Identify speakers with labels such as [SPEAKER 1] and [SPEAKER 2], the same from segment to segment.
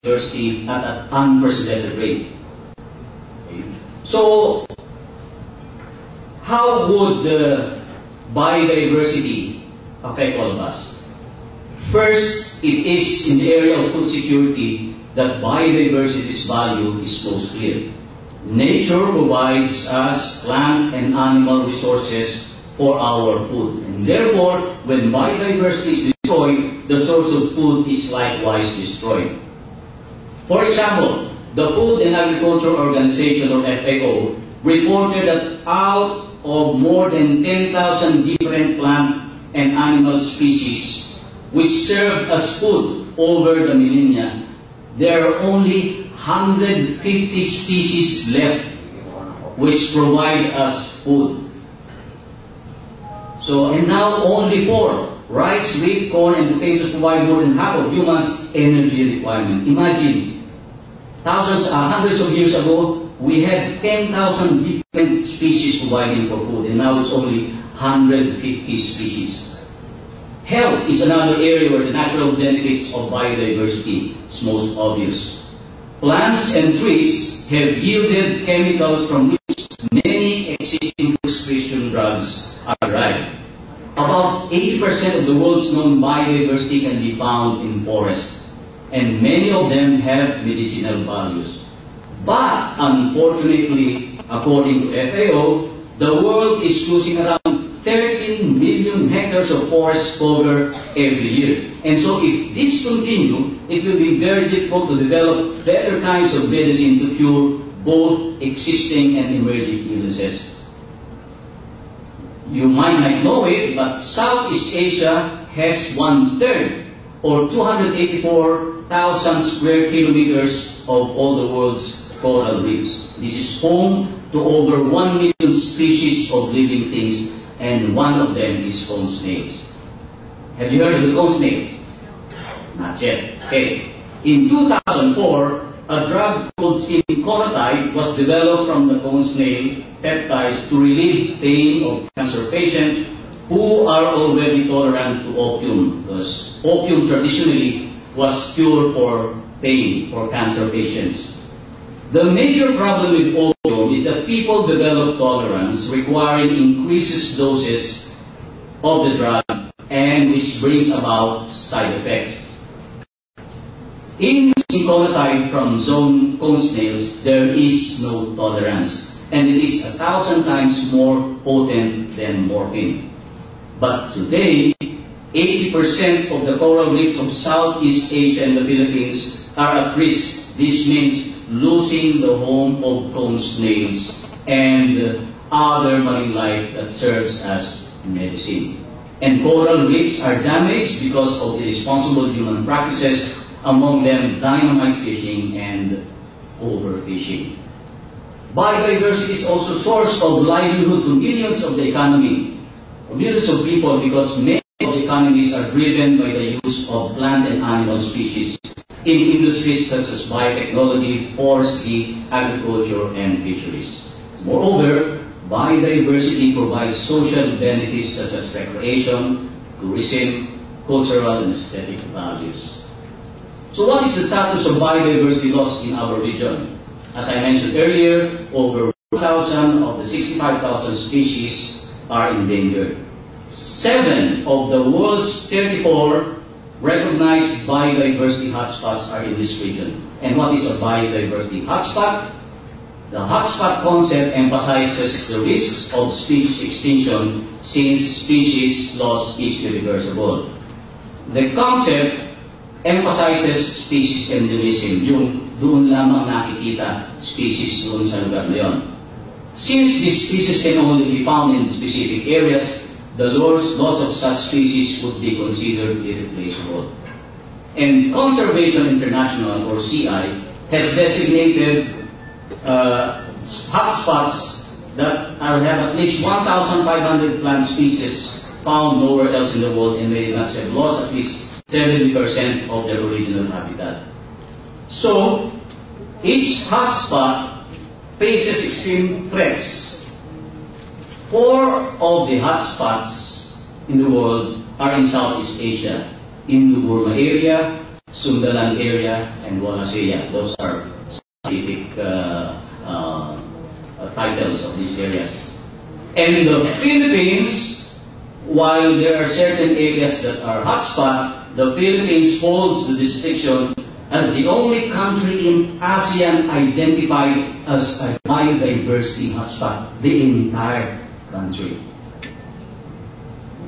[SPEAKER 1] biodiversity at an unprecedented rate. So, how would biodiversity affect all of us? First, it is in the area of food security that biodiversity's value is most clear. Nature provides us plant and animal resources for our food. And therefore, when biodiversity is destroyed, the source of food is likewise destroyed. For example, the Food and Agriculture Organization, or FAO, reported that out of more than 10,000 different plant and animal species which served as food over the millennia, there are only 150 species left which provide us food. So, and now only 4. Rice, wheat, corn, and potatoes provide more than half of humans' energy requirement. Imagine, hundreds of years ago, we had 10,000 different species providing for food, and now it's only 150 species. Health is another area where the natural benefits of biodiversity is most obvious. Plants and trees have yielded chemicals from which many existing prescription drugs are derived. About 80% of the world's known biodiversity can be found in forests, and many of them have medicinal values. But unfortunately, according to FAO, the world is losing around 13 million hectares of forest cover every year. And so if this continues, it will be very difficult to develop better kinds of medicine to cure both existing and emerging illnesses. You might not know it, but Southeast Asia has 1/3, or 284,000 square kilometers of all the world's coral reefs. This is home to over 1 million species of living things, and one of them is cone snails. Have you heard of the cone snails? Not yet. Okay. In 2004, a drug called synchronotide was developed from the cone snail peptides to relieve pain of cancer patients who are already tolerant to opium, because opium traditionally was cure for pain for cancer patients. The major problem with opium is that people develop tolerance, requiring increased doses of the drug, and which brings about side effects. In synchronotide from cone snails, there is no tolerance, and it is 1,000 times more potent than morphine. But today, 80% of the coral reefs of Southeast Asia and the Philippines are at risk. This means losing the home of cone snails and other marine life that serves as medicine. And coral reefs are damaged because of irresponsible human practices, among them dynamite fishing and overfishing. Biodiversity is also a source of livelihood to millions of the economy, millions of people, because many of the economies are driven by the use of plant and animal species in industries such as biotechnology, forestry, agriculture, and fisheries. Moreover, biodiversity provides social benefits such as recreation, tourism, cultural, and aesthetic values. So what is the status of biodiversity loss in our region? As I mentioned earlier, over 1,000 of the 65,000 species are endangered. 7 of the world's 34 recognized biodiversity hotspots are in this region. And what is a biodiversity hotspot? The hotspot concept emphasizes the risks of species extinction since species loss is irreversible. The concept emphasizes species endemism, yung doon lamang nakikita species doon sa lugar na yon. Since these species can only be found in specific areas, the loss of such species would be considered irreplaceable. And Conservation International, or CI, has designated hotspots that have at least 1,500 plant species found nowhere else in the world, and they must have lost at least 70% of their original habitat. So, each hotspot faces extreme threats. 4 of the hotspots in the world are in Southeast Asia, in the Burma area, Sundaland area, and Wallacea. Those are scientific titles of these areas. And in the Philippines, while there are certain areas that are hotspot, the Philippines holds the distinction as the only country in ASEAN identified as a biodiversity hotspot, the entire country.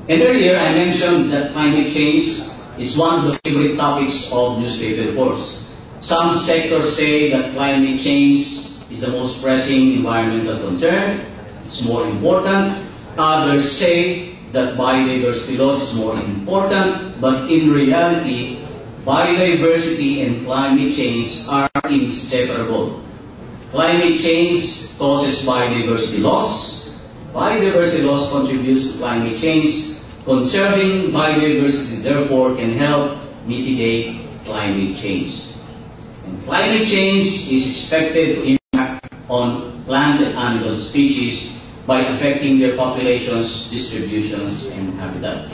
[SPEAKER 1] And earlier I mentioned that climate change is one of the favorite topics of newspaper reports. Some sectors say that climate change is the most pressing environmental concern. It's more important. Others say that biodiversity loss is more important, but in reality, biodiversity and climate change are inseparable. Climate change causes biodiversity loss. Biodiversity loss contributes to climate change. Conserving biodiversity, therefore, can help mitigate climate change. And climate change is expected to impact on plant and animal species by affecting their populations, distributions, and habitat.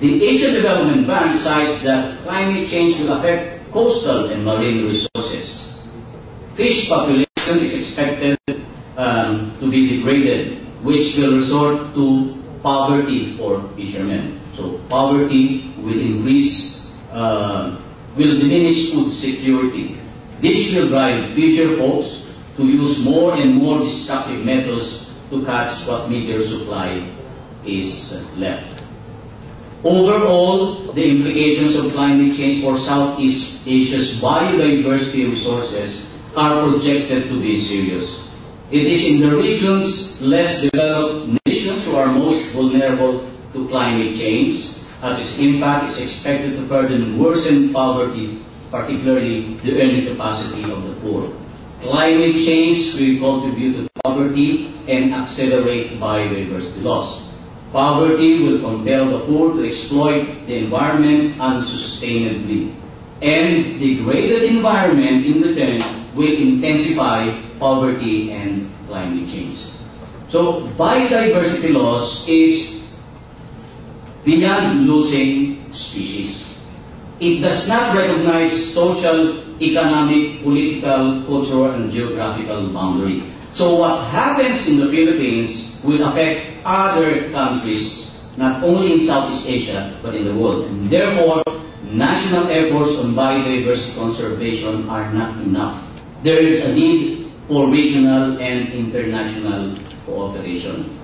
[SPEAKER 1] The Asian Development Bank cites that climate change will affect coastal and marine resources. Fish population is expected to be degraded, which will resort to poverty for fishermen. So poverty will increase, will diminish food security. This will drive fisher folks to use more and more destructive methods to catch what meager supply is left. Overall, the implications of climate change for Southeast Asia's biodiversity resources are projected to be serious. It is in the region's less developed nations who are most vulnerable to climate change, as its impact is expected to further worsen poverty, particularly the earning capacity of the poor. Climate change will contribute to poverty and accelerate biodiversity loss. Poverty will compel the poor to exploit the environment unsustainably. And degraded environment, in return, will intensify poverty and climate change. So, biodiversity loss is beyond losing species. It does not recognize social, economic, political, cultural, and geographical boundary. So what happens in the Philippines will affect other countries, not only in Southeast Asia, but in the world. And therefore, national efforts on biodiversity conservation are not enough. There is a need for regional and international cooperation.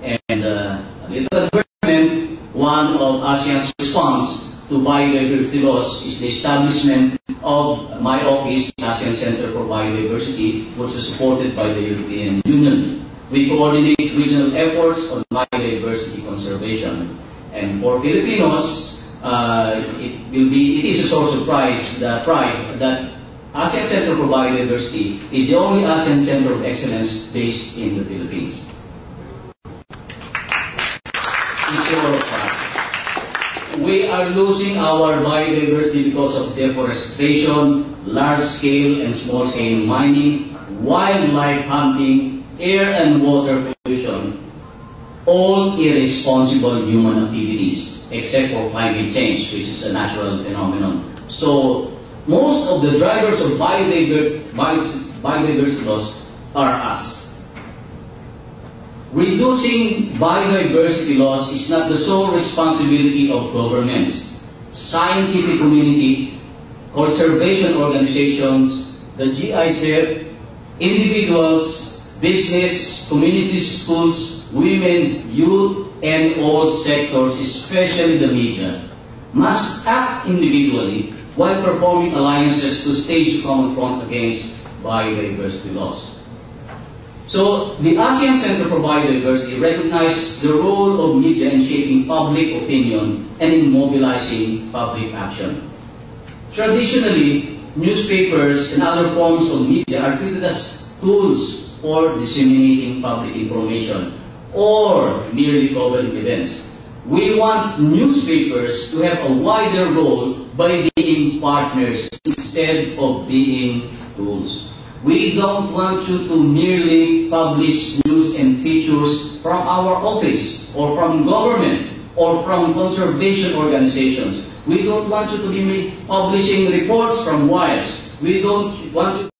[SPEAKER 1] And a little advertisement, one of ASEAN's response to biodiversity loss is the establishment of my office, ASEAN Center for Biodiversity, which is supported by the European Union. We coordinate regional efforts on biodiversity conservation. And for Filipinos, it is a source of pride that ASEAN Center for Biodiversity is the only ASEAN Center of Excellence based in the Philippines. We are losing our biodiversity because of deforestation, large-scale and small-scale mining, wildlife hunting, air and water pollution, all irresponsible human activities, except for climate change, which is a natural phenomenon. So, most of the drivers of biodiversity loss are us. Reducing biodiversity loss is not the sole responsibility of governments, scientific community, conservation organizations, the GIZ, individuals, business, community, schools, women, youth, and all sectors, especially the media, must act individually while performing alliances to stage common front against biodiversity loss. So, the ASEAN Center for Biodiversity recognizes the role of media in shaping public opinion and in mobilizing public action. Traditionally, newspapers and other forms of media are treated as tools for disseminating public information or merely covering events. We want newspapers to have a wider role by being partners instead of being tools. We don't want you to merely publish news and features from our office or from government or from conservation organizations. We don't want you to be publishing reports from wires. We don't want you